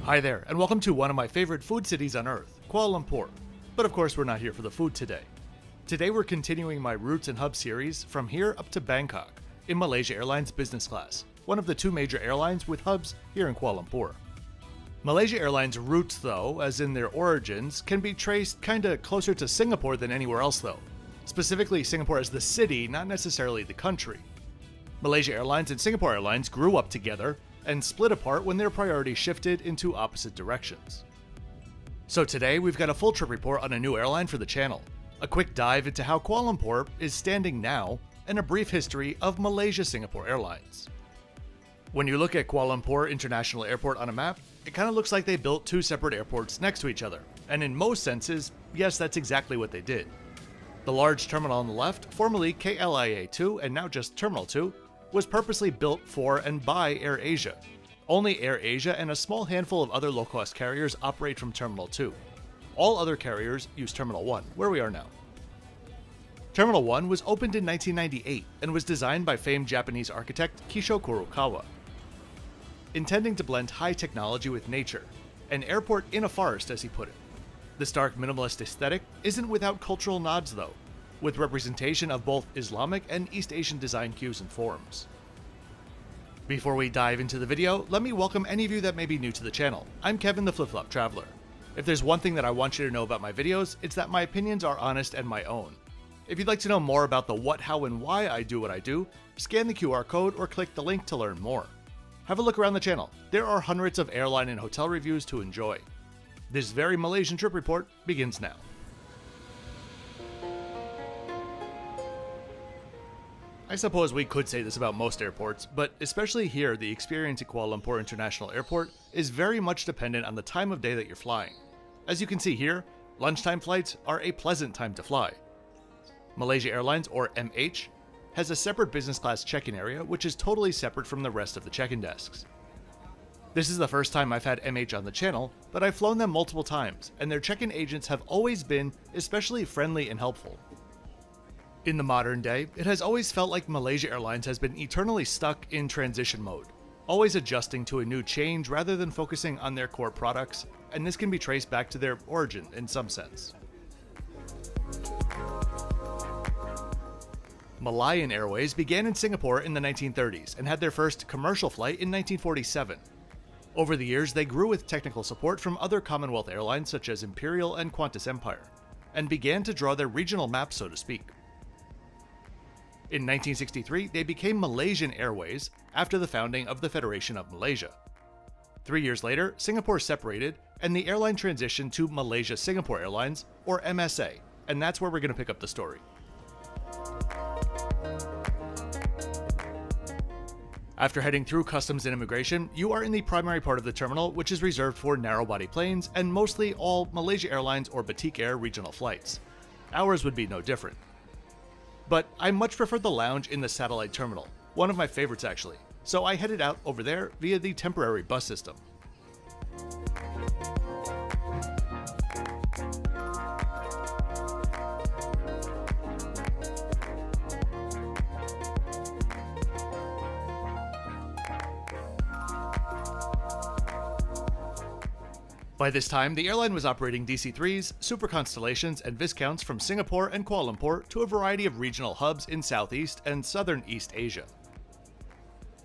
Hi there, and welcome to one of my favorite food cities on earth, Kuala Lumpur. But of course, we're not here for the food today. Today we're continuing my Routes and Hubs series from here up to Bangkok in Malaysia Airlines business class, one of the two major airlines with hubs here in Kuala Lumpur. Malaysia Airlines' roots, though, as in their origins, can be traced kinda closer to Singapore than anywhere else though. Specifically Singapore as the city, not necessarily the country. Malaysia Airlines and Singapore Airlines grew up together and split apart when their priorities shifted into opposite directions. So today we've got a full trip report on a new airline for the channel, a quick dive into how Kuala Lumpur is standing now, and a brief history of Malaysia-Singapore Airlines. When you look at Kuala Lumpur International Airport on a map, it kind of looks like they built two separate airports next to each other, and in most senses, yes, that's exactly what they did. The large terminal on the left, formerly KLIA 2 and now just Terminal 2, was purposely built for and by AirAsia. Only AirAsia and a small handful of other low-cost carriers operate from Terminal 2. All other carriers use Terminal 1, where we are now. Terminal 1 was opened in 1998 and was designed by famed Japanese architect Kisho Kurokawa. Intending to blend high technology with nature, an airport in a forest as he put it. The stark minimalist aesthetic isn't without cultural nods though, with representation of both Islamic and East Asian design cues and forms. Before we dive into the video, let me welcome any of you that may be new to the channel. I'm Kevin the Flip Flop Traveler. If there's one thing that I want you to know about my videos, it's that my opinions are honest and my own. If you'd like to know more about the what, how, and why I do what I do, scan the QR code or click the link to learn more. Have a look around the channel. There are hundreds of airline and hotel reviews to enjoy. This very Malaysian trip report begins now. I suppose we could say this about most airports, but especially here, the experience at Kuala Lumpur International Airport is very much dependent on the time of day that you're flying. As you can see here, lunchtime flights are a pleasant time to fly. Malaysia Airlines, or MH, has a separate business class check-in area which is totally separate from the rest of the check-in desks. This is the first time I've had MH on the channel, but I've flown them multiple times, and their check-in agents have always been especially friendly and helpful. In the modern day, it has always felt like Malaysia Airlines has been eternally stuck in transition mode, always adjusting to a new change rather than focusing on their core products, and this can be traced back to their origin in some sense. Malayan Airways began in Singapore in the 1930s and had their first commercial flight in 1947. Over the years, they grew with technical support from other Commonwealth airlines such as Imperial and Qantas Empire, and began to draw their regional map, so to speak. In 1963, they became Malaysian Airways after the founding of the Federation of Malaysia. 3 years later, Singapore separated and the airline transitioned to Malaysia Singapore Airlines, or MSA, and that's where we're going to pick up the story. After heading through customs and immigration, you are in the primary part of the terminal, which is reserved for narrow-body planes and mostly all Malaysia Airlines or Batik Air regional flights. Ours would be no different. But I much prefer the lounge in the satellite terminal, one of my favorites actually, so I headed out over there via the temporary bus system. By this time, the airline was operating DC-3s, Super Constellations, and Viscounts from Singapore and Kuala Lumpur to a variety of regional hubs in Southeast and Southern East Asia.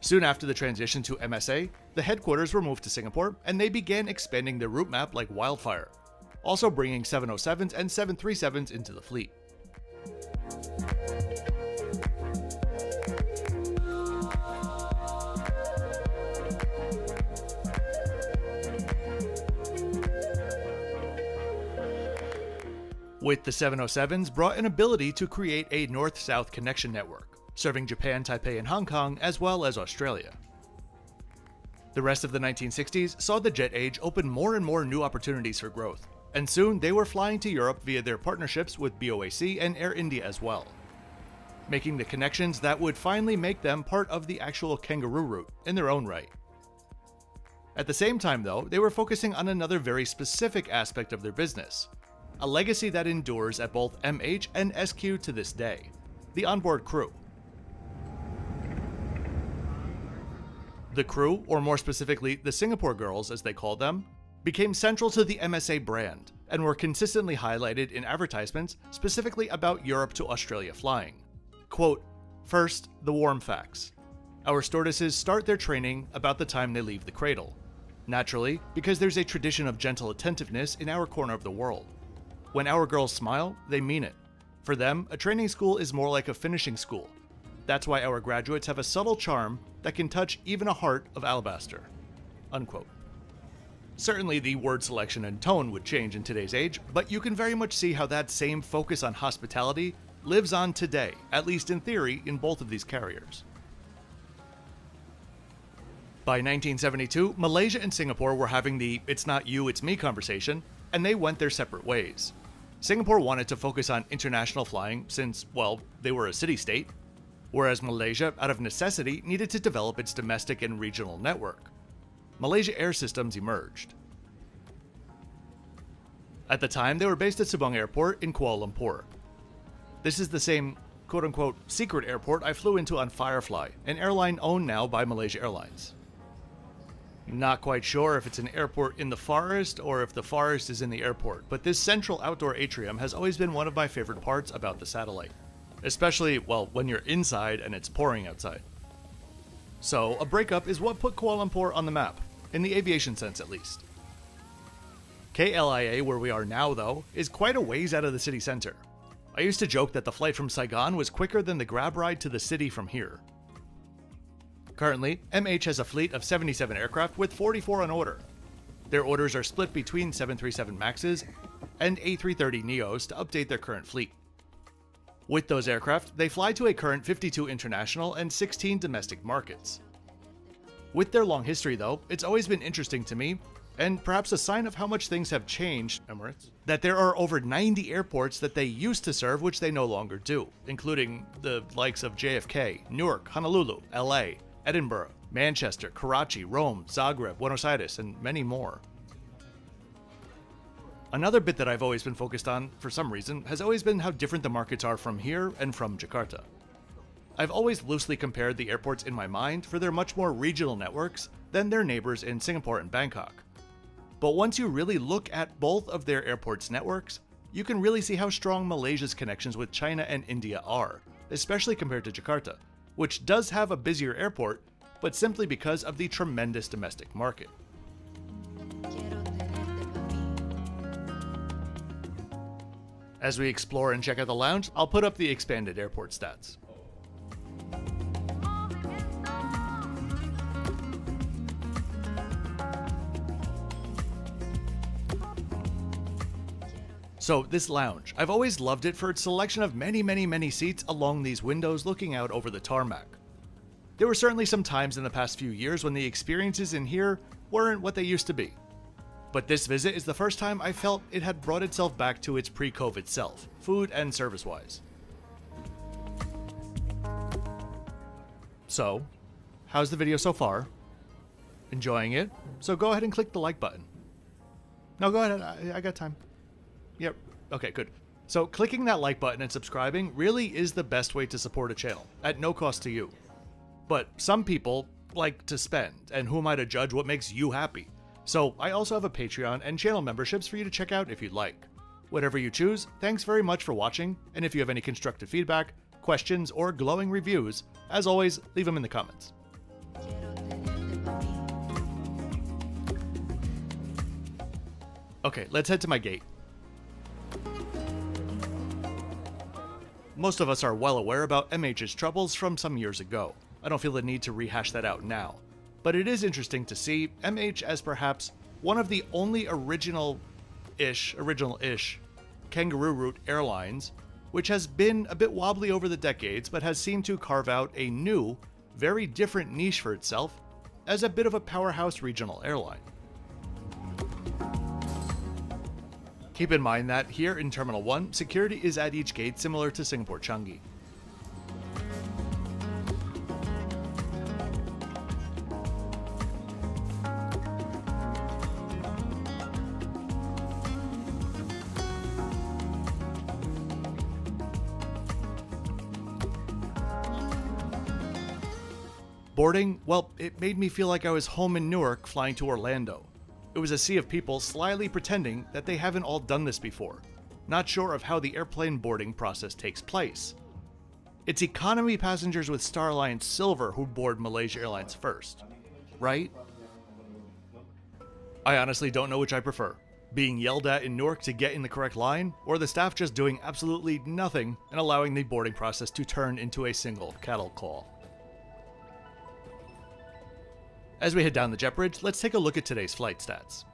Soon after the transition to MSA, the headquarters were moved to Singapore, and they began expanding their route map like wildfire, also bringing 707s and 737s into the fleet. With the 707s brought an ability to create a north-south connection network, serving Japan, Taipei, and Hong Kong, as well as Australia. The rest of the 1960s saw the jet age open more and more new opportunities for growth, and soon they were flying to Europe via their partnerships with BOAC and Air India as well, making the connections that would finally make them part of the actual kangaroo route in their own right. At the same time though, they were focusing on another very specific aspect of their business, a legacy that endures at both MH and SQ to this day, the onboard crew. The crew, or more specifically, the Singapore girls as they called them, became central to the MSA brand and were consistently highlighted in advertisements specifically about Europe to Australia flying. Quote, "First, the warm facts. Our stewardesses start their training about the time they leave the cradle. Naturally, because there's a tradition of gentle attentiveness in our corner of the world. When our girls smile, they mean it. For them, a training school is more like a finishing school. That's why our graduates have a subtle charm that can touch even a heart of alabaster." Unquote. Certainly the word selection and tone would change in today's age, but you can very much see how that same focus on hospitality lives on today, at least in theory, in both of these carriers. By 1972, Malaysia and Singapore were having the "it's not you, it's me" conversation, and they went their separate ways. Singapore wanted to focus on international flying since, well, they were a city-state, whereas Malaysia, out of necessity, needed to develop its domestic and regional network. Malaysia Air Systems emerged. At the time, they were based at Subang Airport in Kuala Lumpur. This is the same quote-unquote secret airport I flew into on Firefly, an airline owned now by Malaysia Airlines. Not quite sure if it's an airport in the forest or if the forest is in the airport, but this central outdoor atrium has always been one of my favorite parts about the satellite. Especially, well, when you're inside and it's pouring outside. So, a breakup is what put Kuala Lumpur on the map, in the aviation sense at least. KLIA, where we are now though, is quite a ways out of the city center. I used to joke that the flight from Saigon was quicker than the grab ride to the city from here. Currently, MH has a fleet of 77 aircraft with 44 on order. Their orders are split between 737 MAXs and A330neos to update their current fleet. With those aircraft, they fly to a current 52 international and 16 domestic markets. With their long history though, it's always been interesting to me, and perhaps a sign of how much things have changed, Emirates, that there are over 90 airports that they used to serve which they no longer do, including the likes of JFK, Newark, Honolulu, LA, Edinburgh, Manchester, Karachi, Rome, Zagreb, Buenos Aires, and many more. Another bit that I've always been focused on, for some reason, has always been how different the markets are from here and from Jakarta. I've always loosely compared the airports in my mind for their much more regional networks than their neighbors in Singapore and Bangkok. But once you really look at both of their airports' networks, you can really see how strong Malaysia's connections with China and India are, especially compared to Jakarta, which does have a busier airport, but simply because of the tremendous domestic market. As we explore and check out the lounge, I'll put up the expanded airport stats. So this lounge, I've always loved it for its selection of many seats along these windows looking out over the tarmac. There were certainly some times in the past few years when the experiences in here weren't what they used to be. But this visit is the first time I felt it had brought itself back to its pre-COVID self, food and service-wise. So, how's the video so far? Enjoying it? So go ahead and click the like button. No, go ahead, I got time. Yep, okay, good. So clicking that like button and subscribing really is the best way to support a channel, at no cost to you. But some people like to spend, and who am I to judge what makes you happy? So I also have a Patreon and channel memberships for you to check out if you'd like. Whatever you choose, thanks very much for watching, and if you have any constructive feedback, questions, or glowing reviews, as always, leave them in the comments. Okay, let's head to my gate. Most of us are well aware about MH's troubles from some years ago. I don't feel the need to rehash that out now. But it is interesting to see MH as perhaps one of the only original-ish kangaroo route airlines, which has been a bit wobbly over the decades but has seemed to carve out a new, very different niche for itself as a bit of a powerhouse regional airline. Keep in mind that here in Terminal 1, security is at each gate similar to Singapore Changi. boarding, well, it made me feel like I was home in Newark flying to Orlando. It was a sea of people slyly pretending that they haven't all done this before, not sure of how the airplane boarding process takes place. It's economy passengers with Star Alliance Silver who board Malaysia Airlines first, right? I honestly don't know which I prefer, being yelled at in Newark to get in the correct line, or the staff just doing absolutely nothing and allowing the boarding process to turn into a single cattle call. As we head down the jet bridge, let's take a look at today's flight stats.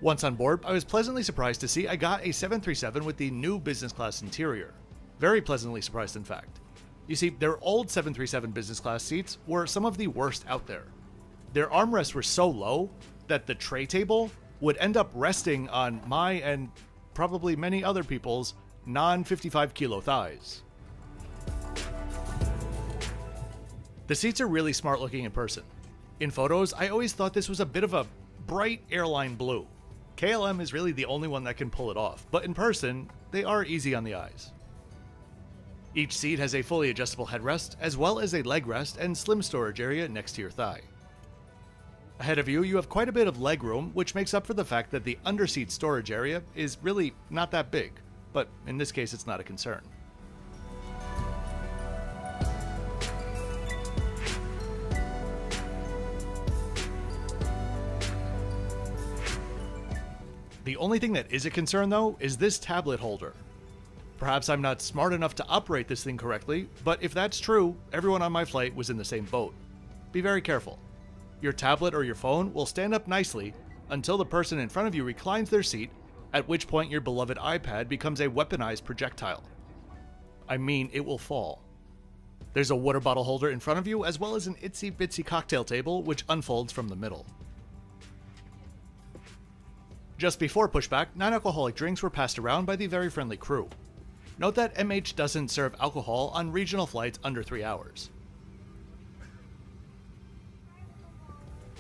Once on board, I was pleasantly surprised to see I got a 737 with the new business class interior. Very pleasantly surprised, in fact. You see, their old 737 business class seats were some of the worst out there. Their armrests were so low that the tray table would end up resting on my and probably many other people's non-55 kilo thighs. The seats are really smart looking in person. In photos, I always thought this was a bit of a bright airline blue. KLM is really the only one that can pull it off, but in person, they are easy on the eyes. Each seat has a fully adjustable headrest, as well as a leg rest and slim storage area next to your thigh. Ahead of you, you have quite a bit of leg room, which makes up for the fact that the underseat storage area is really not that big, but in this case it's not a concern. The only thing that is a concern though is this tablet holder. Perhaps I'm not smart enough to operate this thing correctly, but if that's true, everyone on my flight was in the same boat. Be very careful. Your tablet or your phone will stand up nicely until the person in front of you reclines their seat, at which point your beloved iPad becomes a weaponized projectile. I mean, it will fall. There's a water bottle holder in front of you, as well as an itsy bitsy cocktail table which unfolds from the middle. Just before pushback, non-alcoholic drinks were passed around by the very friendly crew. Note that MH doesn't serve alcohol on regional flights under 3 hours.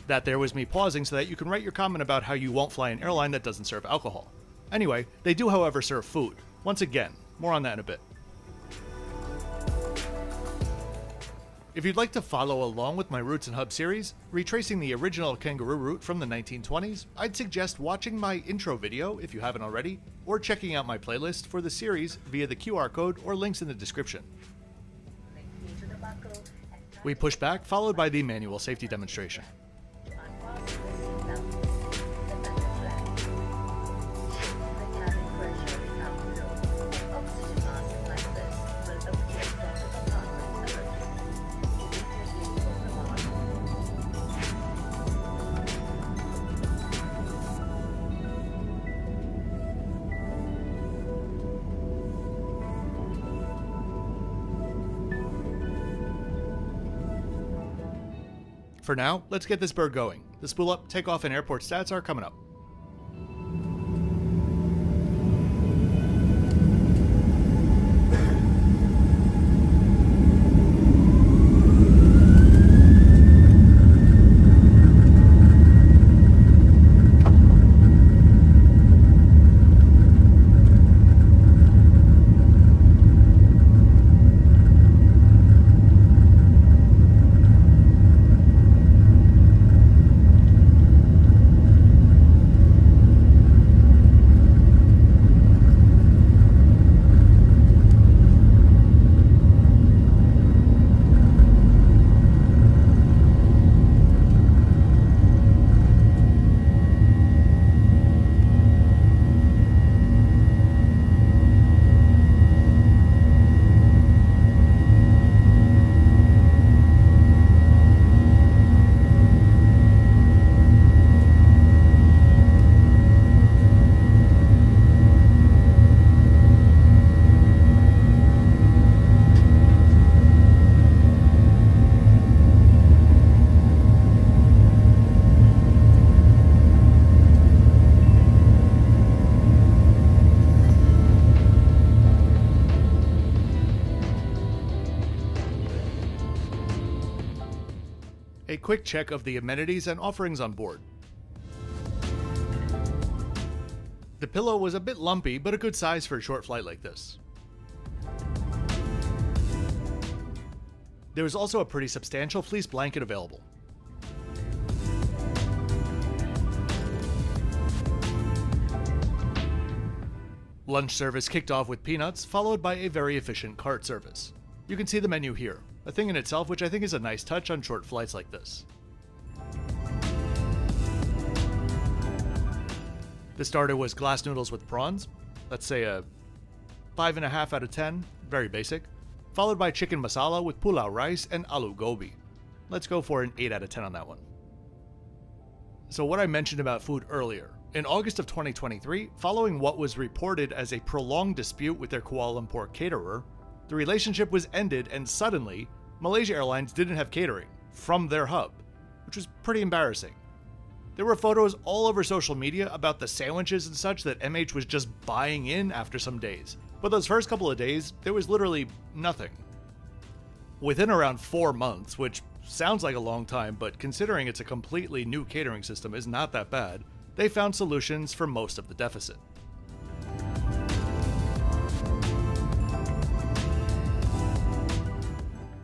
That there was me pausing so that you can write your comment about how you won't fly an airline that doesn't serve alcohol. Anyway, they do however serve food. Once again, more on that in a bit. If you'd like to follow along with my Routes and Hub series, retracing the original kangaroo route from the 1920s, I'd suggest watching my intro video if you haven't already, or checking out my playlist for the series via the QR code or links in the description. We push back, followed by the manual safety demonstration. For now, let's get this bird going. The spool up, takeoff, and airport stats are coming up. A quick check of the amenities and offerings on board. The pillow was a bit lumpy, but a good size for a short flight like this. There was also a pretty substantial fleece blanket available. Lunch service kicked off with peanuts, followed by a very efficient cart service. You can see the menu here, a thing in itself which I think is a nice touch on short flights like this. The starter was glass noodles with prawns, let's say a 5.5 out of 10, very basic, followed by chicken masala with pulao rice and aloo gobi. Let's go for an 8 out of 10 on that one. So what I mentioned about food earlier, in August of 2023, following what was reported as a prolonged dispute with their Kuala Lumpur caterer, the relationship was ended and suddenly, Malaysia Airlines didn't have catering from their hub, which was pretty embarrassing. There were photos all over social media about the sandwiches and such that MH was just buying in after some days, but those first couple of days, there was literally nothing. Within around 4 months, which sounds like a long time, but considering it's a completely new catering system is not that bad, they found solutions for most of the deficit.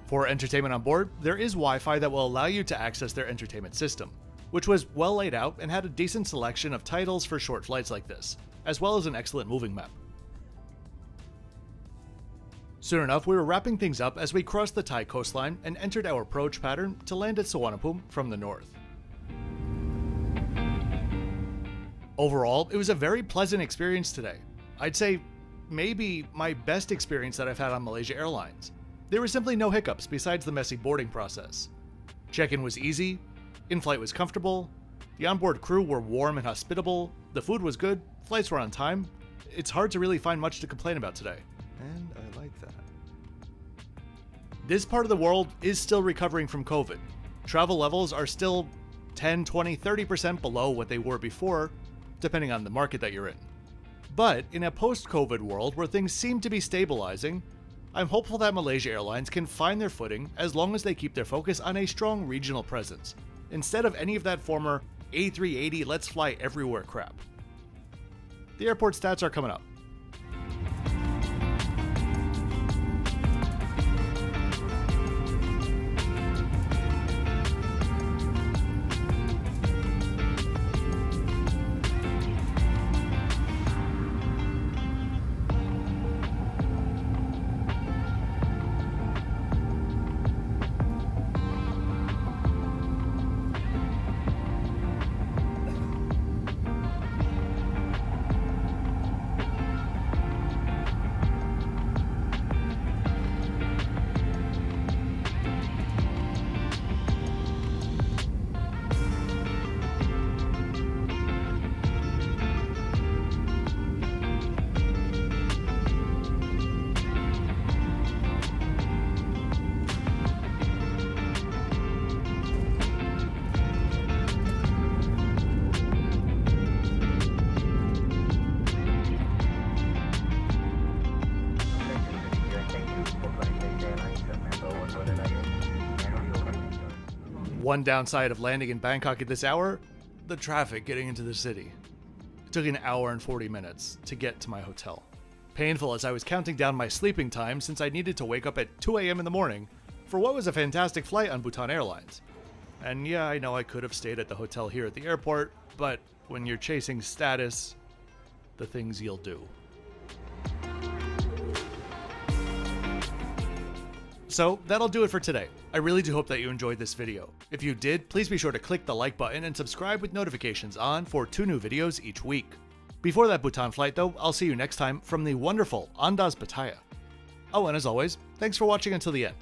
For entertainment on board, there is Wi-Fi that will allow you to access their entertainment system, which was well laid out and had a decent selection of titles for short flights like this, as well as an excellent moving map. Soon enough, we were wrapping things up as we crossed the Thai coastline and entered our approach pattern to land at Suvarnabhumi from the north. Overall, it was a very pleasant experience today. I'd say maybe my best experience that I've had on Malaysia Airlines. There were simply no hiccups besides the messy boarding process. Check-in was easy, in-flight was comfortable, the onboard crew were warm and hospitable, the food was good, flights were on time. It's hard to really find much to complain about today. And I like that. This part of the world is still recovering from COVID. Travel levels are still 10, 20, 30% below what they were before, depending on the market that you're in. But in a post-COVID world where things seem to be stabilizing, I'm hopeful that Malaysia Airlines can find their footing as long as they keep their focus on a strong regional presence, instead of any of that former A380 let's fly everywhere crap. The airport stats are coming up. One downside of landing in Bangkok at this hour, the traffic getting into the city. It took an hour and 40 minutes to get to my hotel. Painful as I was counting down my sleeping time since I needed to wake up at 2 a.m. in the morning for what was a fantastic flight on Bhutan Airlines. And yeah, I know I could have stayed at the hotel here at the airport, but when you're chasing status, the things you'll do. So that'll do it for today. I really do hope that you enjoyed this video. If you did, please be sure to click the like button and subscribe with notifications on for 2 new videos each week. Before that Bhutan flight though, I'll see you next time from the wonderful Andaz Pattaya. Oh, and as always, thanks for watching until the end.